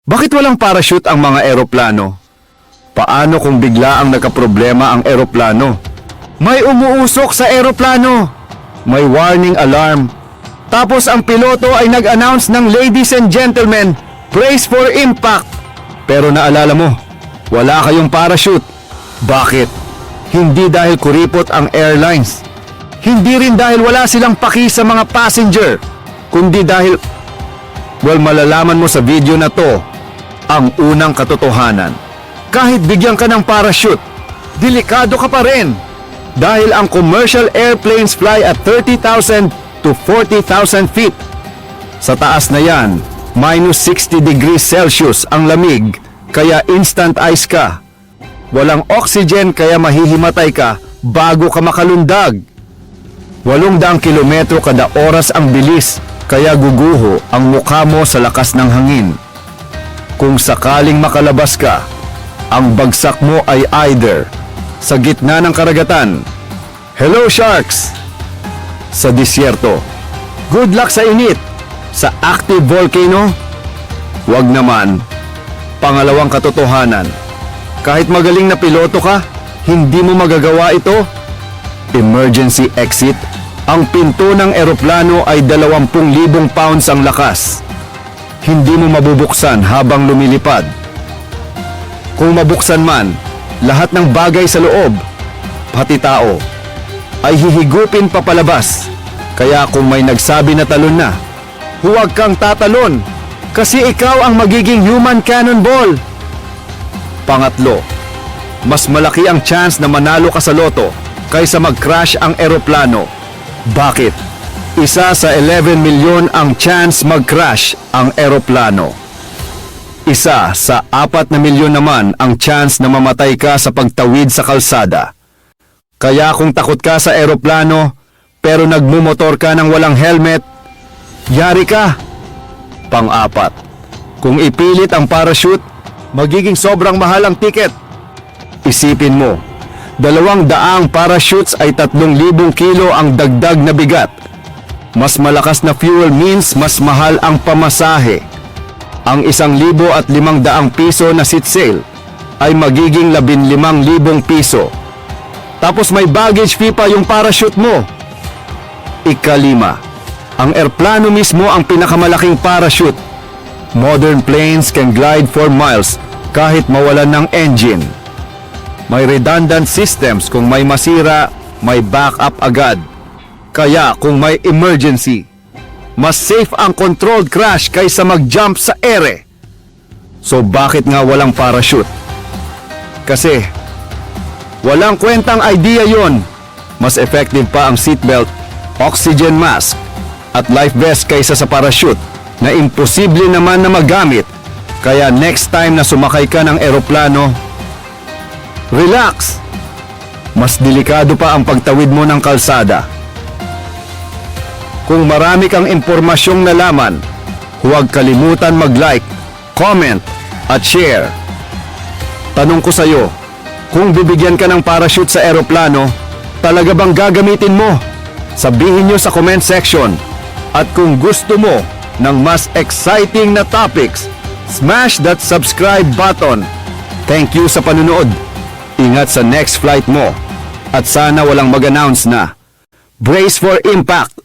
Bakit walang parachute ang mga eroplano? Paano kung bigla ang nagkaproblema ang eroplano? May umuusok sa eroplano. May warning alarm. Tapos ang piloto ay nag-announce ng ladies and gentlemen, brace for impact. Pero naalala mo, wala kayong parachute. Bakit? Hindi dahil kuripot ang airlines. Hindi rin dahil wala silang paki sa mga passenger. Kundi dahil, malalaman mo sa video na to ang unang katotohanan. Kahit bigyan ka ng parachute, delikado ka pa rin. Dahil ang commercial airplanes fly at 30,000 to 40,000 feet. Sa taas na yan, minus 60 degrees Celsius ang lamig, kaya instant ice ka. Walang oxygen kaya mahihimatay ka bago ka makalundag. 800 kilometro kada oras ang bilis, kaya guguho ang mukha mo sa lakas ng hangin. Kung sakaling makalabas ka, ang bagsak mo ay either sa gitna ng karagatan, hello sharks! Sa disyerto, good luck sa init! Sa active volcano, wag naman. Pangalawang katotohanan, kahit magaling na piloto ka, hindi mo magagawa ito. Emergency exit, ang pinto ng eroplano ay 20,000 pounds ang lakas. Hindi mo mabubuksan habang lumilipad. Kung mabuksan man, lahat ng bagay sa loob, pati tao, ay hihigupin papalabas. Kaya kung may nagsabi na talon na, huwag kang tatalon kasi ikaw ang magiging human cannonball. Pangatlo, mas malaki ang chance na manalo ka sa loto kaysa mag-crash ang eroplano. Bakit? Isa sa 11 milyon ang chance mag-crash ang eroplano. Isa sa 4 na milyon naman ang chance na mamatay ka sa pagtawid sa kalsada. Kaya kung takot ka sa eroplano, pero nagmumotor ka ng walang helmet, yari ka. Pang-4, kung ipilit ang parachute, magiging sobrang mahal ang ticket. Isipin mo, 200 parachutes ay 3,000 kilo ang dagdag na bigat. Mas malakas na fuel means mas mahal ang pamasahe. Ang 1,500 piso na seat sale ay magiging 15,000 piso. Tapos may baggage fee pa yung parachute mo. Ikalima, ang eroplano mismo ang pinakamalaking parachute. Modern planes can glide for miles kahit mawalan ng engine. May redundant systems, kung may masira, may backup agad. Kaya kung may emergency, mas safe ang controlled crash kaysa mag-jump sa ere. So bakit nga walang parachute? Kasi walang kwentang idea yon. Mas effective pa ang seatbelt, oxygen mask, at life vest kaysa sa parachute na imposible naman na magamit. Kaya next time na sumakay ka ng eroplano, relax! Mas delikado pa ang pagtawid mo ng kalsada. Kung marami kang impormasyong nalaman, huwag kalimutan mag-like, comment, at share. Tanong ko sa'yo, kung bibigyan ka ng parachute sa eroplano, talaga bang gagamitin mo? Sabihin nyo sa comment section. At kung gusto mo ng mas exciting na topics, smash that subscribe button. Thank you sa panunood. Ingat sa next flight mo. At sana walang mag-announce na brace for impact.